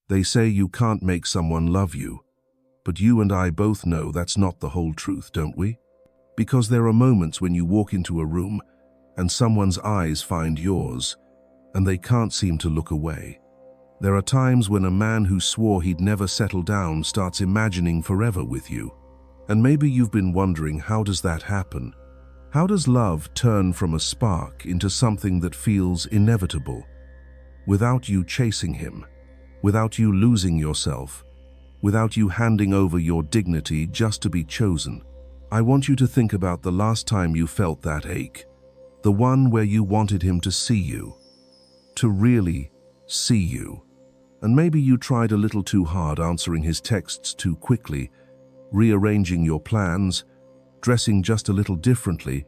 They say you can't make someone love you, but you and I both know that's not the whole truth, don't we? Because there are moments when you walk into a room and someone's eyes find yours, and they can't seem to look away. There are times when a man who swore he'd never settle down starts imagining forever with you. And maybe you've been wondering, how does that happen? How does love turn from a spark into something that feels inevitable? Without you chasing him, without you losing yourself, without you handing over your dignity just to be chosen. I want you to think about the last time you felt that ache, the one where you wanted him to see you, to really see you. And maybe you tried a little too hard, answering his texts too quickly, rearranging your plans, dressing just a little differently,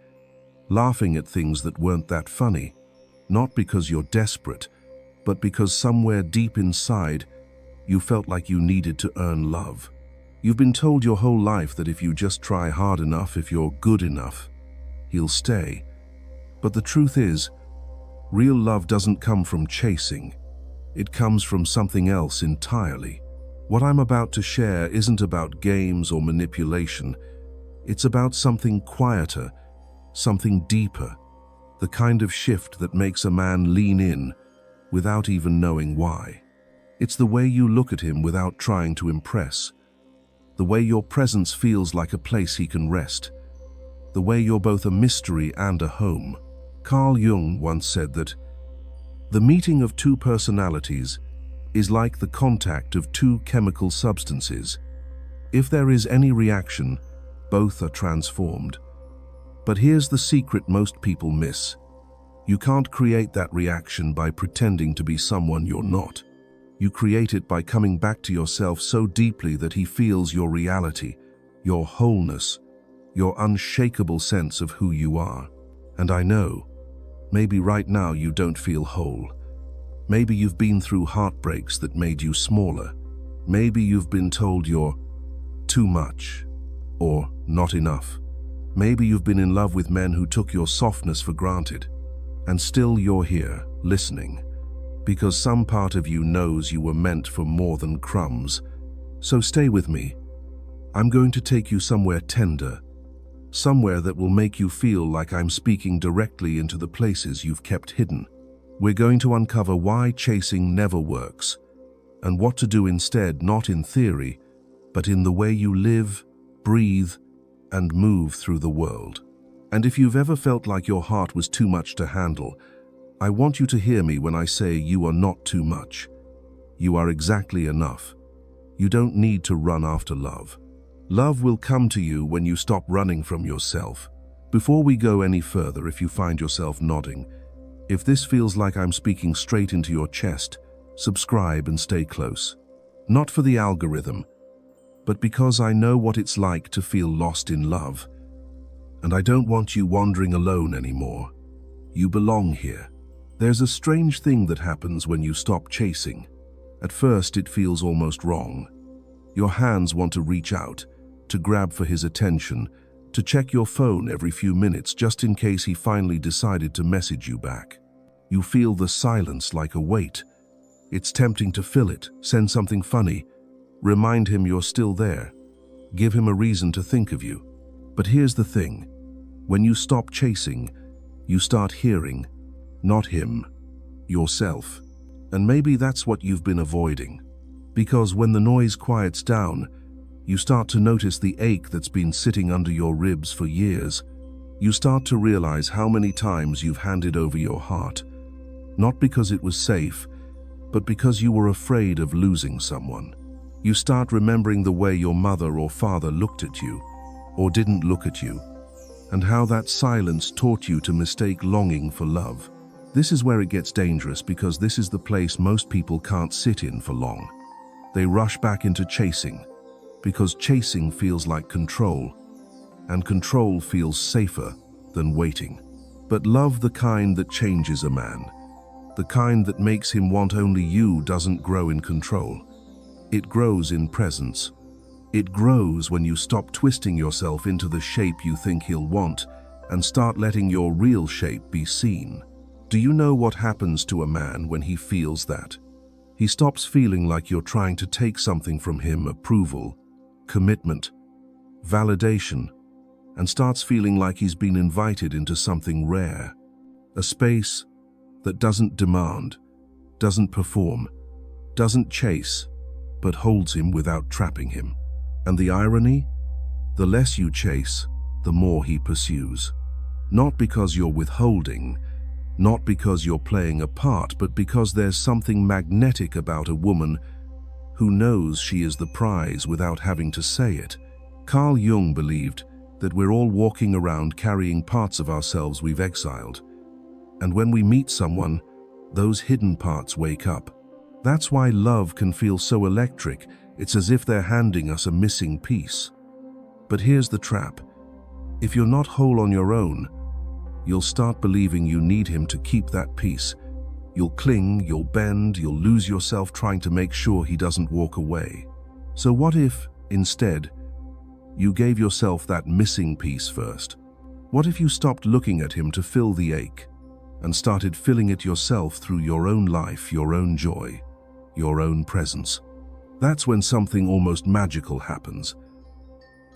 laughing at things that weren't that funny, not because you're desperate, but because somewhere deep inside, you felt like you needed to earn love. You've been told your whole life that if you just try hard enough, if you're good enough, he'll stay. But the truth is, real love doesn't come from chasing. It comes from something else entirely. What I'm about to share isn't about games or manipulation. It's about something quieter, something deeper, the kind of shift that makes a man lean in without even knowing why. It's the way you look at him without trying to impress, the way your presence feels like a place he can rest, the way you're both a mystery and a home. Carl Jung once said that the meeting of two personalities is like the contact of two chemical substances. If there is any reaction, both are transformed. But here's the secret most people miss. You can't create that reaction by pretending to be someone you're not. You create it by coming back to yourself so deeply that he feels your reality, your wholeness, your unshakable sense of who you are. And I know, maybe right now you don't feel whole. Maybe you've been through heartbreaks that made you smaller. Maybe you've been told you're too much or not enough. Maybe you've been in love with men who took your softness for granted. And still you're here, listening, because some part of you knows you were meant for more than crumbs. So stay with me. I'm going to take you somewhere tender, somewhere that will make you feel like I'm speaking directly into the places you've kept hidden. We're going to uncover why chasing never works, and what to do instead, not in theory, but in the way you live, breathe, and move through the world. And if you've ever felt like your heart was too much to handle, I want you to hear me when I say you are not too much. You are exactly enough. You don't need to run after love. Love will come to you when you stop running from yourself. Before we go any further, if you find yourself nodding, if this feels like I'm speaking straight into your chest, subscribe and stay close. Not for the algorithm, but because I know what it's like to feel lost in love. And I don't want you wandering alone anymore. You belong here. There's a strange thing that happens when you stop chasing. At first, it feels almost wrong. Your hands want to reach out, to grab for his attention, to check your phone every few minutes just in case he finally decided to message you back. You feel the silence like a weight. It's tempting to fill it, send something funny, remind him you're still there, give him a reason to think of you. But here's the thing. When you stop chasing, you start hearing, not him, yourself. And maybe that's what you've been avoiding. Because when the noise quiets down, you start to notice the ache that's been sitting under your ribs for years. You start to realize how many times you've handed over your heart, not because it was safe, but because you were afraid of losing someone. You start remembering the way your mother or father looked at you, or didn't look at you, and how that silence taught you to mistake longing for love. This is where it gets dangerous, because this is the place most people can't sit in for long. They rush back into chasing, because chasing feels like control, and control feels safer than waiting. But love, the kind that changes a man, the kind that makes him want only you, doesn't grow in control. It grows in presence. It grows when you stop twisting yourself into the shape you think he'll want and start letting your real shape be seen. Do you know what happens to a man when he feels that? He stops feeling like you're trying to take something from him, approval, commitment, validation, and starts feeling like he's been invited into something rare, a space that doesn't demand, doesn't perform, doesn't chase, but holds him without trapping him. And the irony? The less you chase, the more he pursues. Not because you're withholding, not because you're playing a part, but because there's something magnetic about a woman who knows she is the prize without having to say it. Carl Jung believed that we're all walking around carrying parts of ourselves we've exiled. And when we meet someone, those hidden parts wake up. That's why love can feel so electric. It's as if they're handing us a missing piece. But here's the trap. If you're not whole on your own, you'll start believing you need him to keep that piece. You'll cling, you'll bend, you'll lose yourself trying to make sure he doesn't walk away. So what if, instead, you gave yourself that missing piece first? What if you stopped looking at him to fill the ache and started filling it yourself through your own life, your own joy, your own presence? That's when something almost magical happens.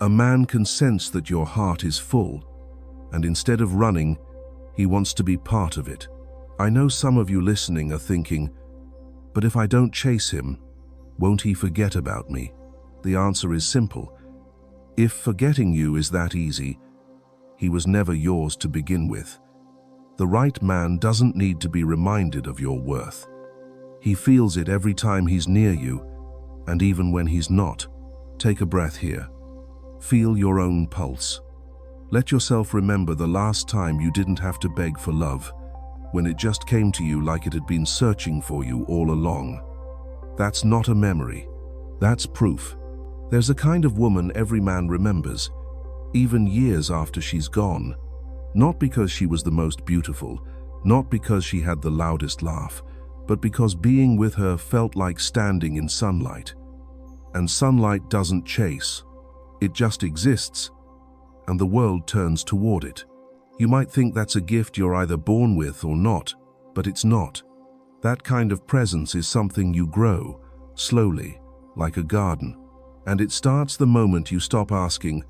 A man can sense that your heart is full, and instead of running, he wants to be part of it. I know some of you listening are thinking, but if I don't chase him, won't he forget about me? The answer is simple. If forgetting you is that easy, he was never yours to begin with. The right man doesn't need to be reminded of your worth. He feels it every time he's near you, and even when he's not. Take a breath here. Feel your own pulse. Let yourself remember the last time you didn't have to beg for love, when it just came to you like it had been searching for you all along. That's not a memory. That's proof. There's a kind of woman every man remembers, even years after she's gone. Not because she was the most beautiful, not because she had the loudest laugh, but because being with her felt like standing in sunlight. And sunlight doesn't chase. It just exists, and the world turns toward it. You might think that's a gift you're either born with or not, but it's not. That kind of presence is something you grow, slowly, like a garden. And it starts the moment you stop asking,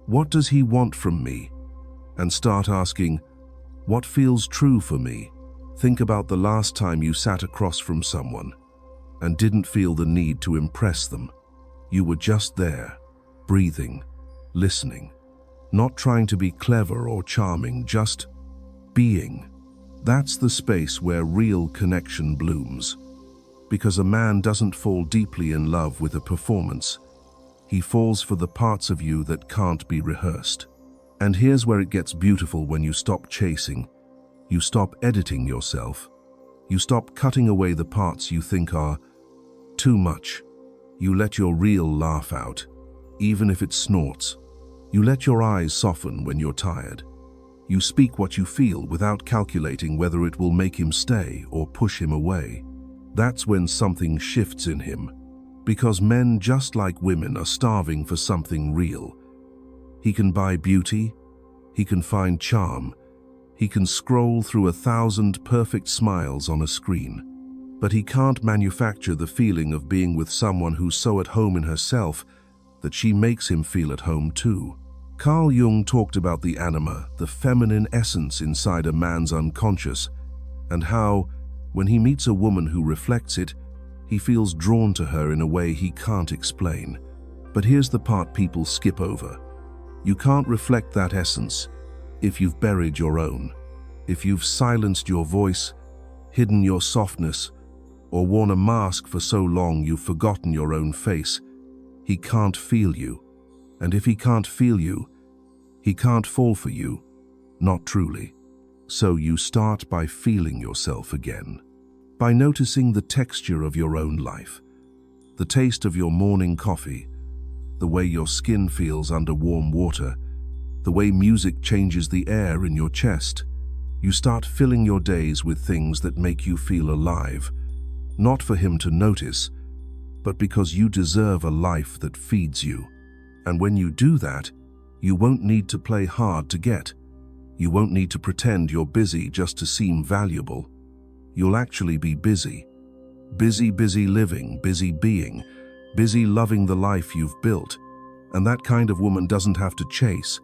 "What does he want from me?" and start asking, "What feels true for me?" Think about the last time you sat across from someone and didn't feel the need to impress them. You were just there, breathing, listening, not trying to be clever or charming, just being. That's the space where real connection blooms. Because a man doesn't fall deeply in love with a performance. He falls for the parts of you that can't be rehearsed. And here's where it gets beautiful when you stop chasing. You stop editing yourself. You stop cutting away the parts you think are too much. You let your real laugh out, even if it snorts. You let your eyes soften when you're tired. You speak what you feel without calculating whether it will make him stay or push him away. That's when something shifts in him. Because men, just like women, are starving for something real. He can buy beauty. He can find charm. He can scroll through 1,000 perfect smiles on a screen. But he can't manufacture the feeling of being with someone who's so at home in herself that she makes him feel at home too. Carl Jung talked about the anima, the feminine essence inside a man's unconscious, and how, when he meets a woman who reflects it, he feels drawn to her in a way he can't explain. But here's the part people skip over. You can't reflect that essence if you've buried your own, if you've silenced your voice, hidden your softness, or worn a mask for so long you've forgotten your own face. He can't feel you. And if he can't feel you, he can't fall for you. Not truly. So you start by feeling yourself again. By noticing the texture of your own life. The taste of your morning coffee. The way your skin feels under warm water. The way music changes the air in your chest. You start filling your days with things that make you feel alive. Not for him to notice, but because you deserve a life that feeds you. And when you do that, you won't need to play hard to get. You won't need to pretend you're busy just to seem valuable. You'll actually be busy, Busy living, busy being, busy loving the life you've built. And that kind of woman doesn't have to chase,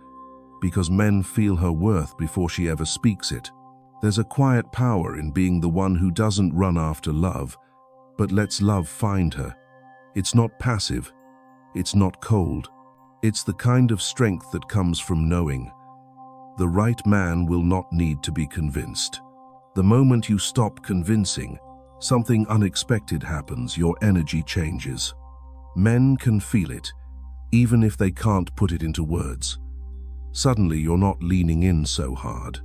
because men feel her worth before she ever speaks it. There's a quiet power in being the one who doesn't run after love, but lets love find her. It's not passive. It's not cold. It's the kind of strength that comes from knowing. The right man will not need to be convinced. The moment you stop convincing, something unexpected happens, your energy changes. Men can feel it, even if they can't put it into words. Suddenly you're not leaning in so hard.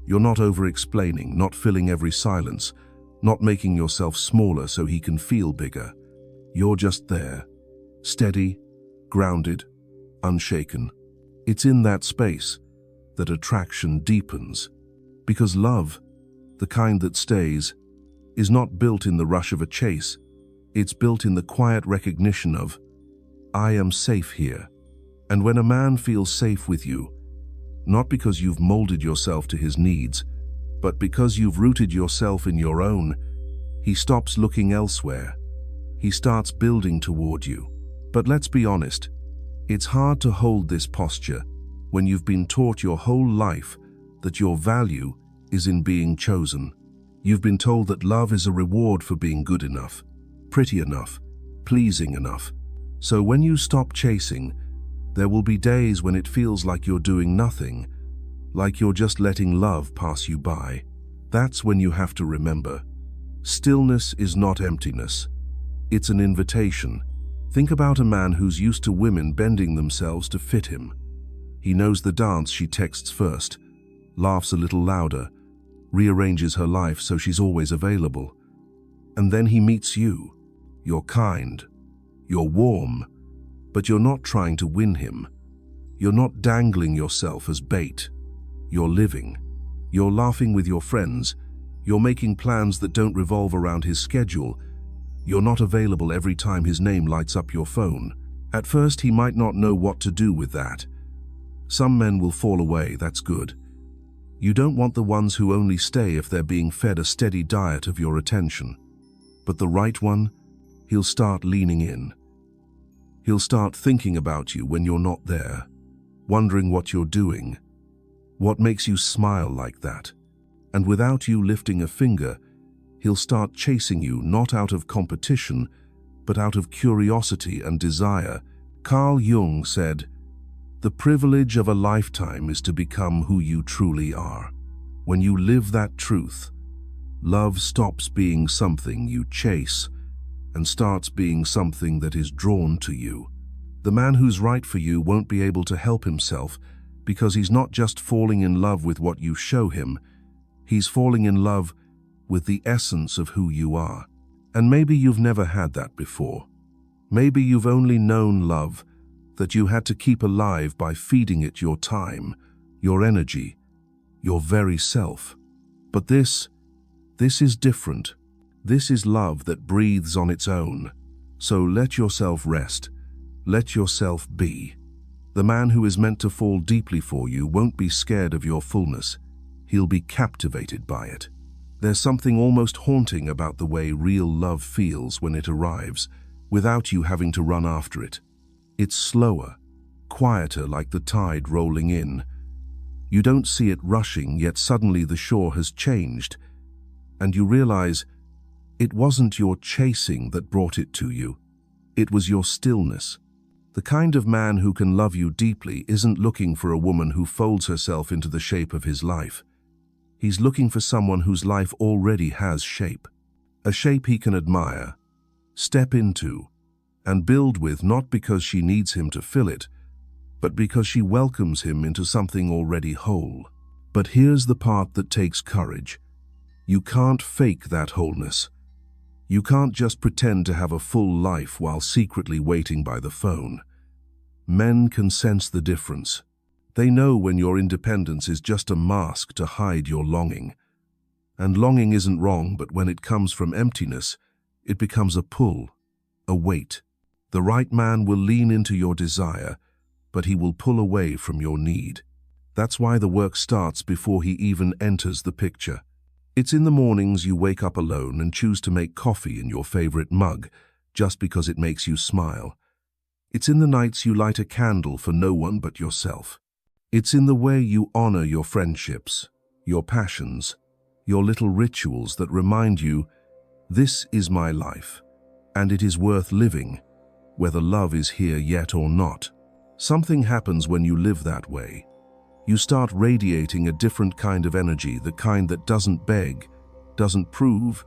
You're not over-explaining, not filling every silence, not making yourself smaller so he can feel bigger. You're just there, steady, grounded, unshaken. It's in that space that attraction deepens, because love, the kind that stays, is not built in the rush of a chase. It's built in the quiet recognition of, I am safe here. And when a man feels safe with you, not because you've molded yourself to his needs, but because you've rooted yourself in your own, he stops looking elsewhere. He starts building toward you. But let's be honest, it's hard to hold this posture when you've been taught your whole life that your value is in being chosen. You've been told that love is a reward for being good enough, pretty enough, pleasing enough. So when you stop chasing, there will be days when it feels like you're doing nothing, like you're just letting love pass you by. That's when you have to remember, stillness is not emptiness. It's an invitation. Think about a man who's used to women bending themselves to fit him. He knows the dance she texts first, laughs a little louder, rearranges her life so she's always available. And then he meets you. You're kind, you're warm, but you're not trying to win him. You're not dangling yourself as bait. You're living. You're laughing with your friends. You're making plans that don't revolve around his schedule. You're not available every time his name lights up your phone. At first, he might not know what to do with that. Some men will fall away, that's good. You don't want the ones who only stay if they're being fed a steady diet of your attention. But the right one, he'll start leaning in. He'll start thinking about you when you're not there, wondering what you're doing, what makes you smile like that. And without you lifting a finger, he'll start chasing you not out of competition, but out of curiosity and desire. Carl Jung said, "The privilege of a lifetime is to become who you truly are." When you live that truth, love stops being something you chase and starts being something that is drawn to you. The man who's right for you won't be able to help himself because he's not just falling in love with what you show him, he's falling in love with the essence of who you are. And maybe you've never had that before. Maybe you've only known love that you had to keep alive by feeding it your time, your energy, your very self. But this is different. This is love that breathes on its own. So let yourself rest. Let yourself be. The man who is meant to fall deeply for you won't be scared of your fullness. He'll be captivated by it. There's something almost haunting about the way real love feels when it arrives, without you having to run after it. It's slower, quieter, like the tide rolling in. You don't see it rushing, yet suddenly the shore has changed, and you realize it wasn't your chasing that brought it to you. It was your stillness. The kind of man who can love you deeply isn't looking for a woman who folds herself into the shape of his life. He's looking for someone whose life already has shape. A shape he can admire, step into, and build with, not because she needs him to fill it, but because she welcomes him into something already whole. But here's the part that takes courage. You can't fake that wholeness. You can't just pretend to have a full life while secretly waiting by the phone. Men can sense the difference. They know when your independence is just a mask to hide your longing. And longing isn't wrong, but when it comes from emptiness, it becomes a pull, a weight. The right man will lean into your desire, but he will pull away from your need. That's why the work starts before he even enters the picture. It's in the mornings you wake up alone and choose to make coffee in your favorite mug just because it makes you smile. It's in the nights you light a candle for no one but yourself. It's in the way you honor your friendships, your passions, your little rituals that remind you, this is my life, and it is worth living, whether love is here yet or not. Something happens when you live that way. You start radiating a different kind of energy, the kind that doesn't beg, doesn't prove,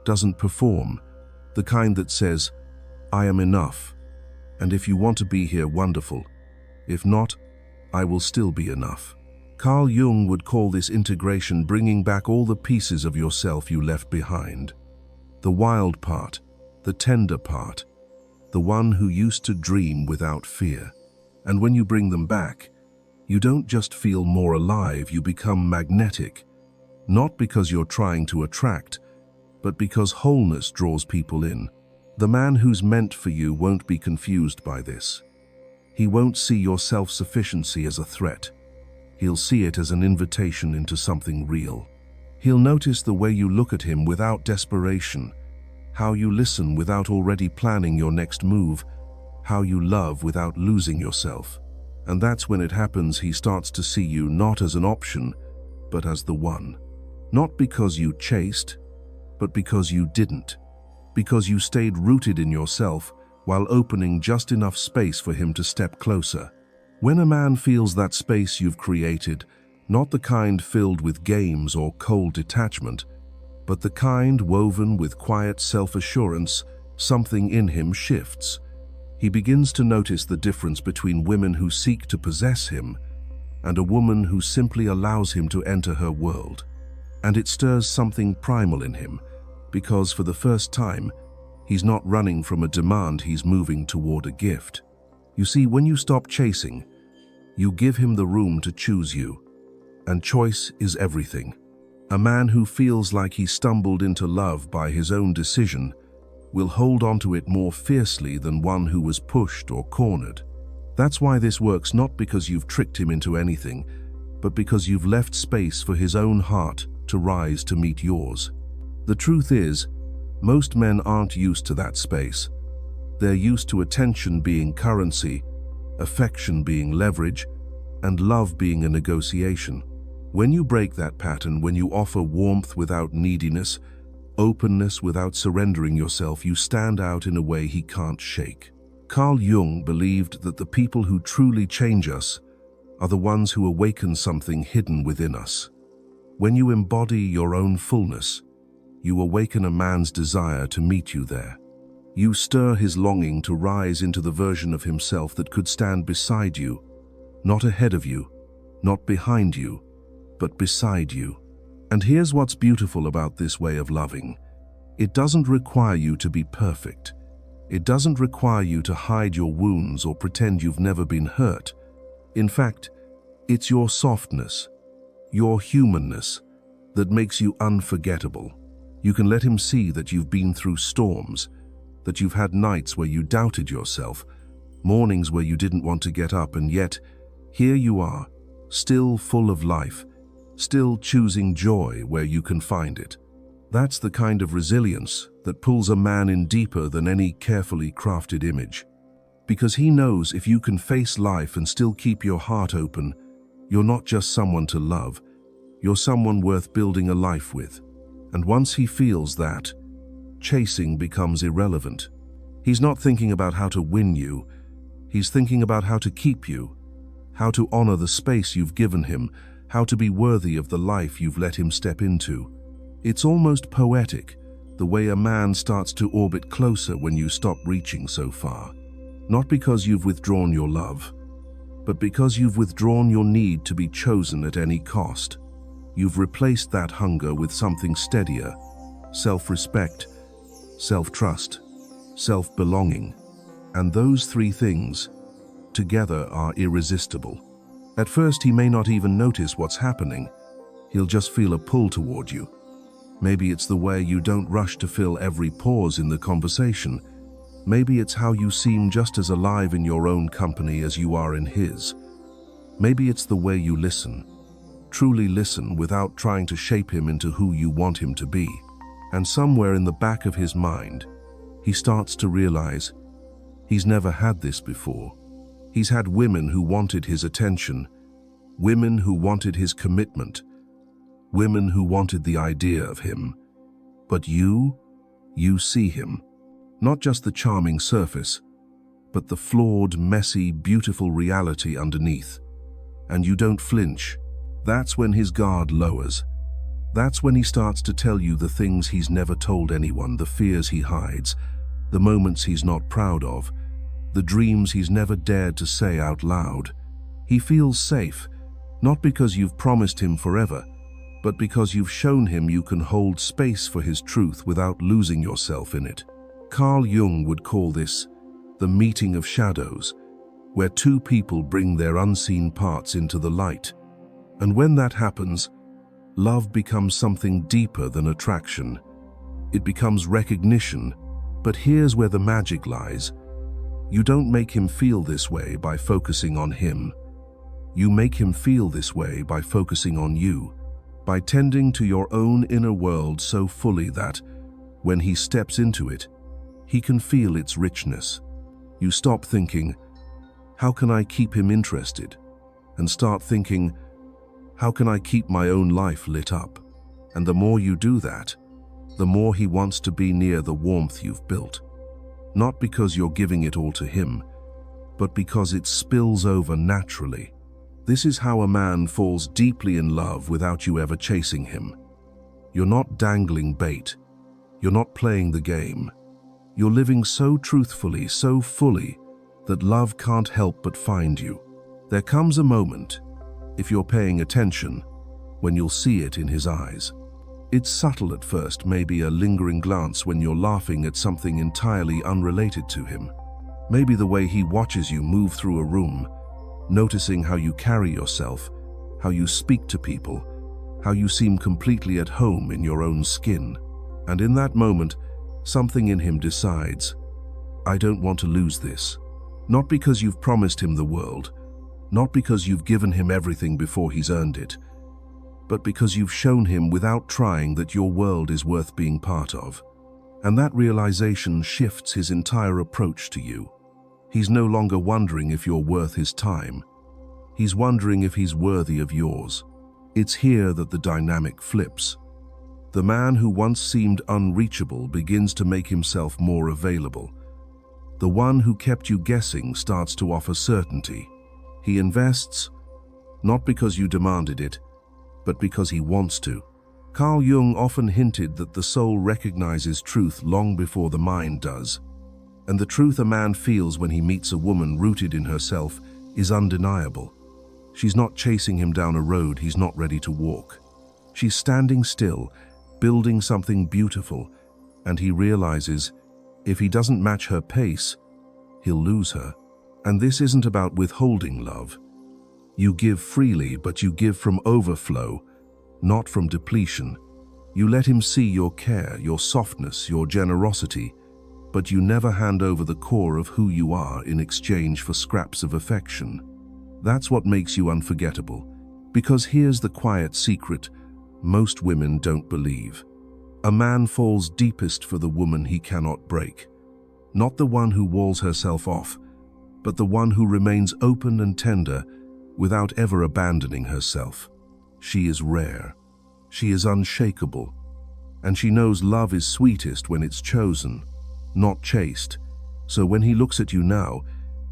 doesn't perform, the kind that says, I am enough, and if you want to be here, wonderful. If not, I will still be enough. Carl Jung would call this integration bringing back all the pieces of yourself you left behind. The wild part, the tender part, the one who used to dream without fear. And when you bring them back, you don't just feel more alive, you become magnetic. Not because you're trying to attract, but because wholeness draws people in. The man who's meant for you won't be confused by this. He won't see your self-sufficiency as a threat. He'll see it as an invitation into something real. He'll notice the way you look at him without desperation, how you listen without already planning your next move, how you love without losing yourself. And that's when it happens, he starts to see you not as an option, but as the one. Not because you chased, but because you didn't. Because you stayed rooted in yourself while opening just enough space for him to step closer. When a man feels that space you've created, not the kind filled with games or cold detachment, but the kind woven with quiet self-assurance, something in him shifts. He begins to notice the difference between women who seek to possess him and a woman who simply allows him to enter her world. And it stirs something primal in him, because for the first time, he's not running from a demand, he's moving toward a gift. You see, when you stop chasing, you give him the room to choose you, and choice is everything. A man who feels like he stumbled into love by his own decision will hold on to it more fiercely than one who was pushed or cornered. That's why this works, not because you've tricked him into anything, but because you've left space for his own heart to rise to meet yours. The truth is, most men aren't used to that space. They're used to attention being currency, affection being leverage, and love being a negotiation. When you break that pattern, when you offer warmth without neediness, openness without surrendering yourself, you stand out in a way he can't shake. Carl Jung believed that the people who truly change us are the ones who awaken something hidden within us. When you embody your own fullness, you awaken a man's desire to meet you there. You stir his longing to rise into the version of himself that could stand beside you, not ahead of you, not behind you, but beside you. And here's what's beautiful about this way of loving. It doesn't require you to be perfect. It doesn't require you to hide your wounds or pretend you've never been hurt. In fact, it's your softness, your humanness, that makes you unforgettable. You can let him see that you've been through storms, that you've had nights where you doubted yourself, mornings where you didn't want to get up, and yet, here you are, still full of life, still choosing joy where you can find it. That's the kind of resilience that pulls a man in deeper than any carefully crafted image. Because he knows if you can face life and still keep your heart open, you're not just someone to love, you're someone worth building a life with. And once he feels that, chasing becomes irrelevant. He's not thinking about how to win you, he's thinking about how to keep you, how to honor the space you've given him, how to be worthy of the life you've let him step into. It's almost poetic, the way a man starts to orbit closer when you stop reaching so far. Not because you've withdrawn your love, but because you've withdrawn your need to be chosen at any cost. You've replaced that hunger with something steadier: self-respect, self-trust, self-belonging. And those three things, together, are irresistible. At first, he may not even notice what's happening. He'll just feel a pull toward you. Maybe it's the way you don't rush to fill every pause in the conversation. Maybe it's how you seem just as alive in your own company as you are in his. Maybe it's the way you listen, Truly listen without trying to shape him into who you want him to be. And somewhere in the back of his mind, he starts to realize he's never had this before. He's had women who wanted his attention, women who wanted his commitment, women who wanted the idea of him. But you see him, not just the charming surface, but the flawed, messy, beautiful reality underneath. And you don't flinch. That's when his guard lowers. That's when he starts to tell you the things he's never told anyone, the fears he hides, the moments he's not proud of, the dreams he's never dared to say out loud. He feels safe, not because you've promised him forever, but because you've shown him you can hold space for his truth without losing yourself in it. Carl Jung would call this the meeting of shadows, where two people bring their unseen parts into the light. And when that happens, love becomes something deeper than attraction. It becomes recognition. But here's where the magic lies. You don't make him feel this way by focusing on him. You make him feel this way by focusing on you, by tending to your own inner world so fully that, when he steps into it, he can feel its richness. You stop thinking, how can I keep him interested? And start thinking, how can I keep my own life lit up? And the more you do that, the more he wants to be near the warmth you've built. Not because you're giving it all to him, but because it spills over naturally. This is how a man falls deeply in love without you ever chasing him. You're not dangling bait. You're not playing the game. You're living so truthfully, so fully, that love can't help but find you. There comes a moment, if you're paying attention, when you'll see it in his eyes. It's subtle at first, maybe a lingering glance when you're laughing at something entirely unrelated to him. Maybe the way he watches you move through a room, noticing how you carry yourself, how you speak to people, how you seem completely at home in your own skin. And in that moment, something in him decides, I don't want to lose this. Not because you've promised him the world, not because you've given him everything before he's earned it, but because you've shown him without trying that your world is worth being part of. And that realization shifts his entire approach to you. He's no longer wondering if you're worth his time. He's wondering if he's worthy of yours. It's here that the dynamic flips. The man who once seemed unreachable begins to make himself more available. The one who kept you guessing starts to offer certainty. He invests, not because you demanded it, but because he wants to. Carl Jung often hinted that the soul recognizes truth long before the mind does. And the truth a man feels when he meets a woman rooted in herself is undeniable. She's not chasing him down a road he's not ready to walk. She's standing still, building something beautiful, and he realizes if he doesn't match her pace, he'll lose her. And this isn't about withholding love. You give freely, but you give from overflow, not from depletion. You let him see your care, your softness, your generosity, but you never hand over the core of who you are in exchange for scraps of affection. That's what makes you unforgettable. Because here's the quiet secret most women don't believe. A man falls deepest for the woman he cannot break. Not the one who walls herself off, but the one who remains open and tender without ever abandoning herself. She is rare. She is unshakable. And she knows love is sweetest when it's chosen, not chased. So when he looks at you now,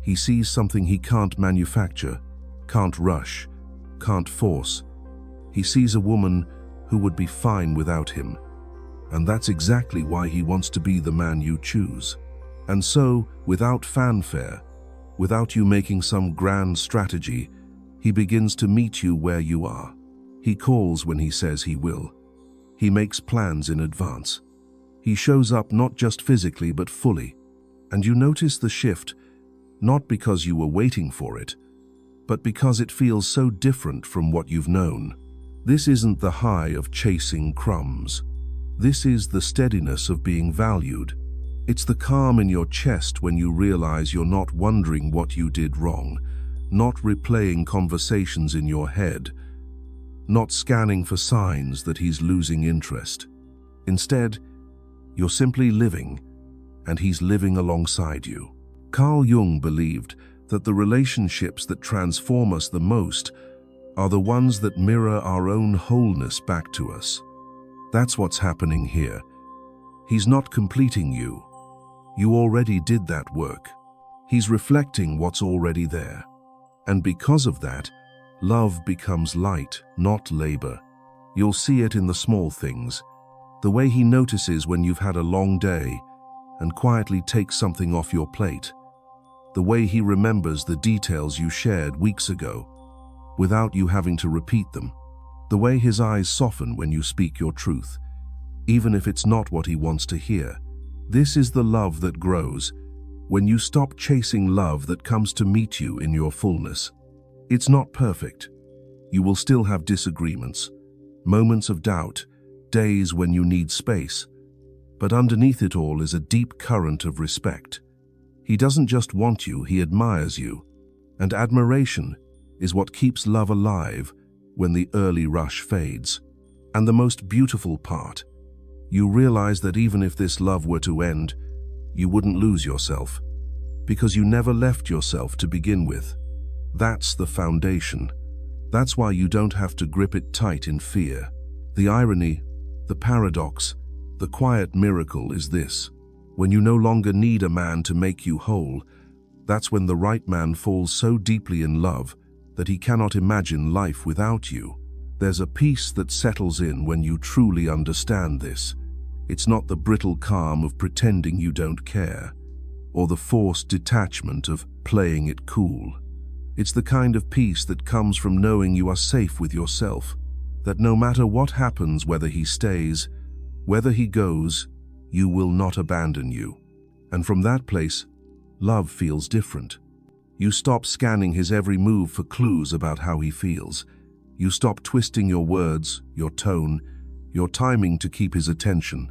he sees something he can't manufacture, can't rush, can't force. He sees a woman who would be fine without him. And that's exactly why he wants to be the man you choose. And so, without fanfare, without you making some grand strategy, he begins to meet you where you are. He calls when he says he will. He makes plans in advance. He shows up not just physically but fully. And you notice the shift, not because you were waiting for it, but because it feels so different from what you've known. This isn't the high of chasing crumbs. This is the steadiness of being valued. It's the calm in your chest when you realize you're not wondering what you did wrong, not replaying conversations in your head, not scanning for signs that he's losing interest. Instead, you're simply living, and he's living alongside you. Carl Jung believed that the relationships that transform us the most are the ones that mirror our own wholeness back to us. That's what's happening here. He's not completing you. You already did that work. He's reflecting what's already there. And because of that, love becomes light, not labor. You'll see it in the small things. The way he notices when you've had a long day and quietly takes something off your plate. The way he remembers the details you shared weeks ago without you having to repeat them. The way his eyes soften when you speak your truth, even if it's not what he wants to hear. This is the love that grows when you stop chasing love that comes to meet you in your fullness. It's not perfect. You will still have disagreements, moments of doubt, days when you need space. But underneath it all is a deep current of respect. He doesn't just want you, he admires you. And admiration is what keeps love alive when the early rush fades. And the most beautiful part, you realize that even if this love were to end, you wouldn't lose yourself, because you never left yourself to begin with. That's the foundation. That's why you don't have to grip it tight in fear. The irony, the paradox, the quiet miracle is this. When you no longer need a man to make you whole, that's when the right man falls so deeply in love that he cannot imagine life without you. There's a peace that settles in when you truly understand this. It's not the brittle calm of pretending you don't care, or the forced detachment of playing it cool. It's the kind of peace that comes from knowing you are safe with yourself, that no matter what happens, whether he stays, whether he goes, you will not abandon you. And from that place, love feels different. You stop scanning his every move for clues about how he feels. You stop twisting your words, your tone, your timing to keep his attention.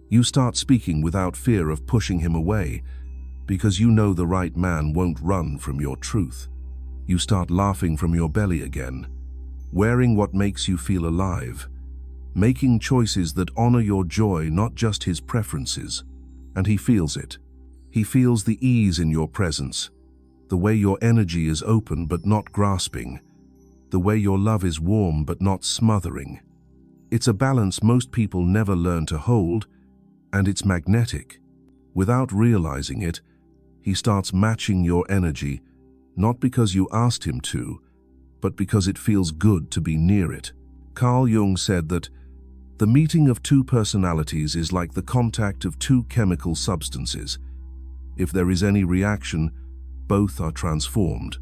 You start speaking without fear of pushing him away, because you know the right man won't run from your truth. You start laughing from your belly again, wearing what makes you feel alive, making choices that honor your joy, not just his preferences. And he feels it. He feels the ease in your presence, the way your energy is open but not grasping, the way your love is warm but not smothering. It's a balance most people never learn to hold, and it's magnetic. Without realizing it, he starts matching your energy, not because you asked him to, but because it feels good to be near it. Carl Jung said that the meeting of two personalities is like the contact of two chemical substances. If there is any reaction, both are transformed.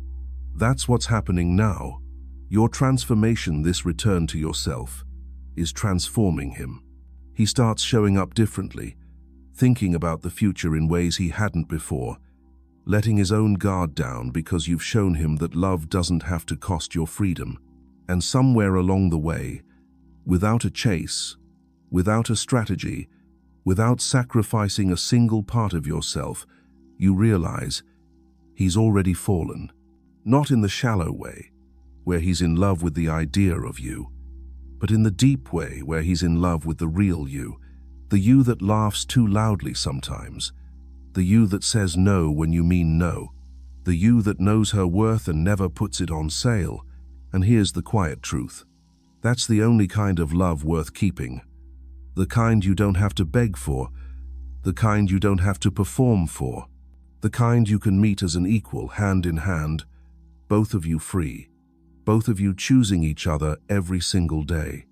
That's what's happening now. Your transformation, this return to yourself, is transforming him. He starts showing up differently, thinking about the future in ways he hadn't before, letting his own guard down because you've shown him that love doesn't have to cost your freedom. And somewhere along the way, without a chase, without a strategy, without sacrificing a single part of yourself, you realize he's already fallen. Not in the shallow way, where he's in love with the idea of you, but in the deep way where he's in love with the real you, the you that laughs too loudly sometimes, the you that says no when you mean no, the you that knows her worth and never puts it on sale. And here's the quiet truth. That's the only kind of love worth keeping. The kind you don't have to beg for, the kind you don't have to perform for, the kind you can meet as an equal, hand in hand, both of you free, both of you choosing each other every single day.